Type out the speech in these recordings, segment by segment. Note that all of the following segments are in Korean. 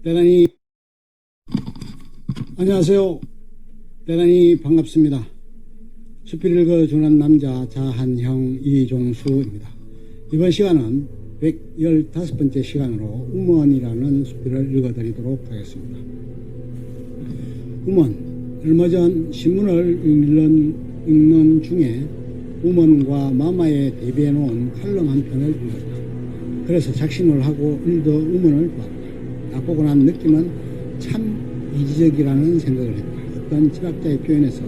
대단히 안녕하세요. 대단히 반갑습니다. 숲을 읽어주는 남자 자한형 이종수입니다. 이번 시간은 115번째 시간으로 우먼이라는 숲을 읽어드리도록 하겠습니다. 우먼, 얼마 전 신문을 읽는 중에 우먼과 마마에 대비해 놓은 칼럼 한 편을 읽었다. 그래서 작심을 하고 읽어 우먼을 보았다. 딱 보고 난 느낌은 참 이지적이라는 생각을 했다. 어떤 철학자의 표현에서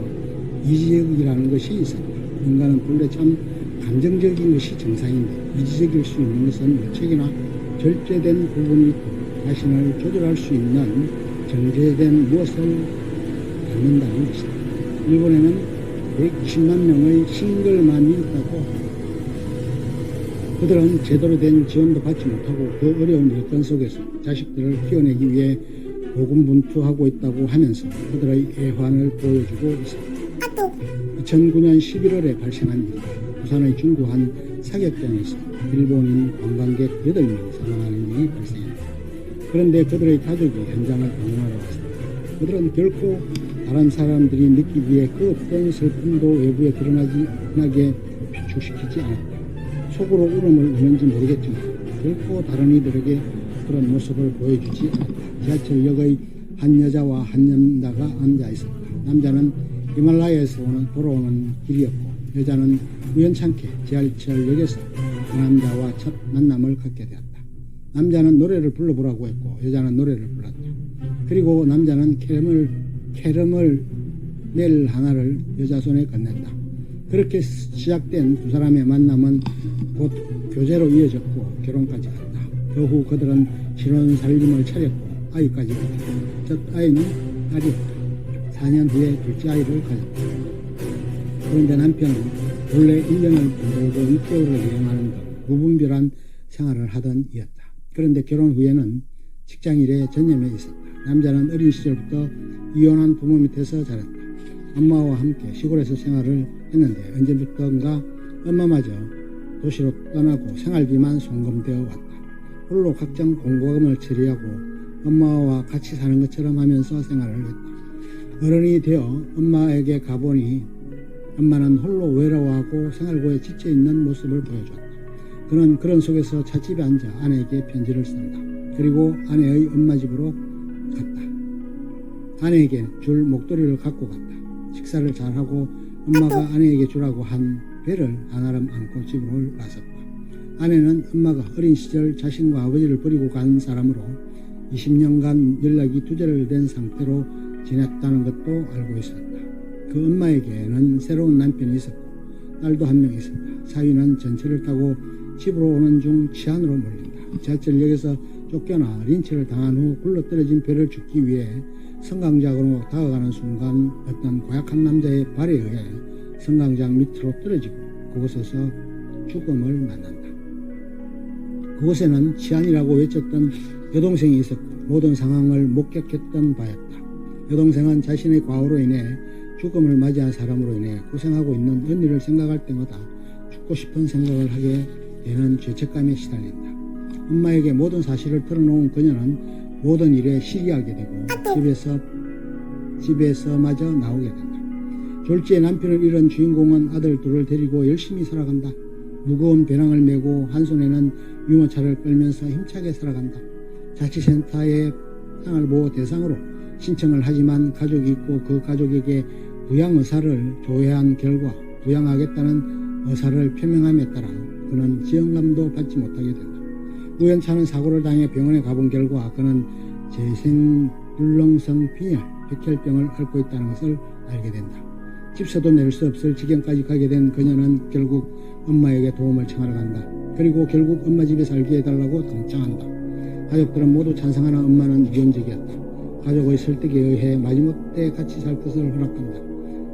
이지적이라는 것이 있었다. 인간은 본래 참 감정적인 것이 정상인데 이지적일 수 있는 것은 무책이나 절제된 부분이 있고 자신을 조절할 수 있는 정제된 무엇을 갖는다는 것이다. 일본에는 110만 명의 싱글맘이 있다고 합니다. 그들은 제대로 된 지원도 받지 못하고 그 어려운 여건 속에서 자식들을 키워내기 위해 고군분투하고 있다고 하면서 그들의 애환을 보여주고 있습니다. 2009년 11월에 발생한 일, 부산의 중구 한 사격장에서 일본인 관광객 8명이 사망하는 일이 발생했다. 그런데 그들의 가족이 현장을 방문하러 왔습니다. 그들은 결코 다른 사람들이 느끼기에 그 어떤 슬픔도 외부에 드러나게 비추시키지 않았다. 속으로 울음을 우는지 모르겠지만 결코 다른 이들에게 그런 모습을 보여주지 않았다. 지하철역의 한 여자와 한 남자가 앉아 있었다. 남자는 히말라야에서 돌아오는 길이었고 여자는 우연찮게 지하철역에서 그 남자와 첫 만남을 갖게 되었다. 남자는 노래를 불러보라고 했고 여자는 노래를 불렀다. 그리고 남자는 캐러멜 하나를 여자 손에 건넸다. 그렇게 시작된 두 사람의 만남은 곧 교제로 이어졌고 결혼까지 갔다. 그 후 그들은 신혼살림을 차렸고 아이까지 낳았다. 첫 아이는 딸이었다. 4년 후에 둘째 아이를 가졌다. 그런데 남편은 본래 1년을 보내고 6개월을 여행하는 등 무분별한 생활을 하던 이였다. 그런데 결혼 후에는 직장일에 전념해 있었다. 남자는 어린 시절부터 이혼한 부모 밑에서 자랐다. 엄마와 함께 시골에서 생활을 했는데 언제부턴가 엄마마저 도시로 떠나고 생활비만 송금되어 왔다. 홀로 각종 공과금을 처리하고 엄마와 같이 사는 것처럼 하면서 생활을 했다. 어른이 되어 엄마에게 가보니 엄마는 홀로 외로워하고 생활고에 지쳐있는 모습을 보여줬다. 그는 그런 속에서 찻집에 앉아 아내에게 편지를 쓴다. 그리고 아내의 엄마 집으로 갔다. 아내에게 줄 목도리를 갖고 갔다. 식사를 잘하고 엄마가 아내에게 주라고 한 배를 한아름 안고 집으로 나섰다. 아내는 엄마가 어린 시절 자신과 아버지를 버리고 간 사람으로 20년간 연락이 두절된 상태로 지냈다는 것도 알고 있었다. 그 엄마에게는 새로운 남편이 있었고 딸도 한 명 있었다. 사위는 전철을 타고 집으로 오는 중 치안으로 몰린다. 지하철역에서 쫓겨나 린치를 당한 후 굴러떨어진 배를 줍기 위해 성강장으로 다가가는 순간 어떤 고약한 남자의 발에 의해 성강장 밑으로 떨어지고 그곳에서 죽음을 만난다. 그곳에는 치안이라고 외쳤던 여동생이 있었고 모든 상황을 목격했던 바였다. 여동생은 자신의 과오로 인해 죽음을 맞이한 사람으로 인해 고생하고 있는 언니를 생각할 때마다 죽고 싶은 생각을 하게 되는 죄책감에 시달린다. 엄마에게 모든 사실을 털어놓은 그녀는 모든 일에 시기하게 되고 집에서 마저 나오게 된다. 졸지에 남편을 잃은 주인공은 아들 둘을 데리고 열심히 살아간다. 무거운 배낭을 메고 한 손에는 유모차를 끌면서 힘차게 살아간다. 자치센터의 생활보호 대상으로 신청을 하지만 가족이 있고 그 가족에게 부양 의사를 조회한 결과 부양하겠다는 의사를 표명함에 따라 그는 지원금도 받지 못하게 된다. 우연찮은 사고를 당해 병원에 가본 결과 그는 재생불능성 빈혈, 백혈병을 앓고 있다는 것을 알게 된다. 집세도 낼 수 없을 지경까지 가게 된 그녀는 결국 엄마에게 도움을 청하러 간다. 그리고 결국 엄마 집에 살게 해달라고 동청한다. 가족들은 모두 찬성하는 엄마는 유연적이었다. 가족의 설득에 의해 마지못해 같이 살 것을 허락한다.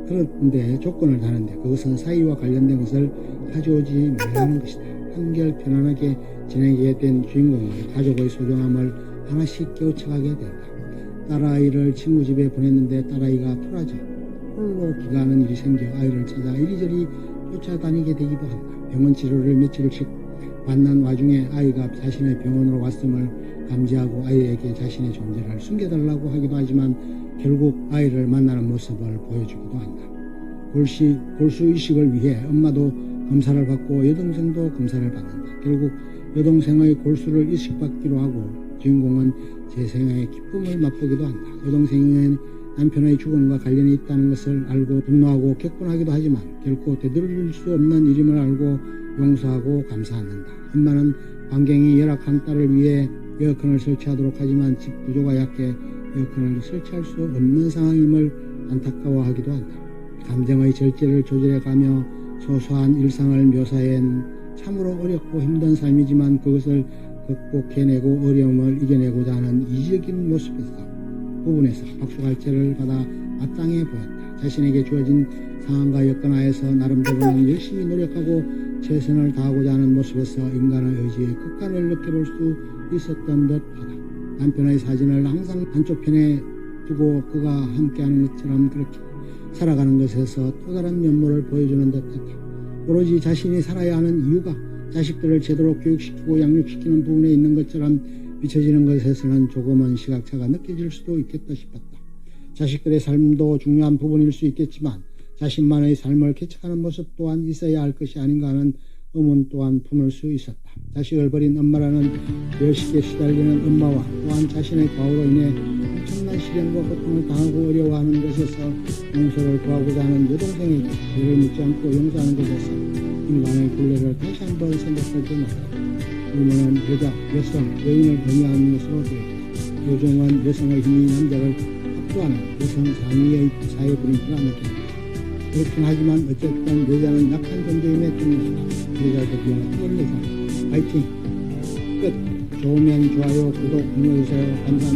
그런데 조건을 다는데 그것은 사이와 관련된 것을 가져오지 말라는 것이다. 한결 편안하게 지내게 된 주인공은 가족의 소중함을 하나씩 깨우쳐가게 된다. 딸아이를 친구 집에 보냈는데 딸아이가 토라져 홀로 기가하는 일이 생겨 아이를 찾아 이리저리 쫓아다니게 되기도 한다. 병원 치료를 며칠씩 받는 와중에 아이가 자신의 병원으로 왔음을 감지하고 아이에게 자신의 존재를 숨겨달라고 하기도 하지만 결국 아이를 만나는 모습을 보여주기도 한다. 골수의식을 위해 엄마도 검사를 받고 여동생도 검사를 받는다. 결국 여동생의 골수를 이식받기로 하고 주인공은 재생의 기쁨을 맛보기도 한다. 여동생은 남편의 죽음과 관련이 있다는 것을 알고 분노하고 격분하기도 하지만 결코 되돌릴 수 없는 일임을 알고 용서하고 감사한다. 엄마는 환경이 열악한 딸을 위해 에어컨을 설치하도록 하지만 집 구조가 약해 에어컨을 설치할 수 없는 상황임을 안타까워하기도 한다. 감정의 절제를 조절해가며 소소한 일상을 묘사한 참으로 어렵고 힘든 삶이지만 그것을 극복해내고 어려움을 이겨내고자 하는 이지적인 부분에서 박수갈채를 받아 마땅해 보였다. 자신에게 주어진 상황과 여건 하에서 나름대로는 열심히 노력하고 최선을 다하고자 하는 모습에서 인간의 의지의 극한을 느껴볼 수 있었던 듯하다. 남편의 사진을 항상 한쪽 편에 두고 그가 함께하는 것처럼 그렇게 살아가는 것에서 또 다른 면모를 보여주는 듯했다. 오로지 자신이 살아야 하는 이유가 자식들을 제대로 교육시키고 양육시키는 부분에 있는 것처럼 비춰지는 것에서는 조금은 시각차가 느껴질 수도 있겠다 싶었다. 자식들의 삶도 중요한 부분일 수 있겠지만 자신만의 삶을 개척하는 모습 또한 있어야 할 것이 아닌가 하는 의문 또한 품을 수 있었다. 자식을 버린 엄마라는 열식에 시달리는 엄마와 또한 자신의 과오로 인해 엄청난 시련과 고통을 당하고 어려워하는 것에서 용서를 구하고자 하는 여동생에게 죄를 묻지 않고 용서하는 것에서 인간의 굴레를 다시 한번 생각할 때마다 의문은 여인을 의미하는 것으로 보입니다. 요정은 여성의 힘이 남자를 압도하는 여성 상위의 사회 분위기가 느껴집니다. 그렇긴 하지만 어쨌든 여자는 약한 존재임에 뜻입니다. 여자도 비하는 여자. 파이팅! 끝! 좋으면 좋아요, 구독 눌러주세요. 감사합니다.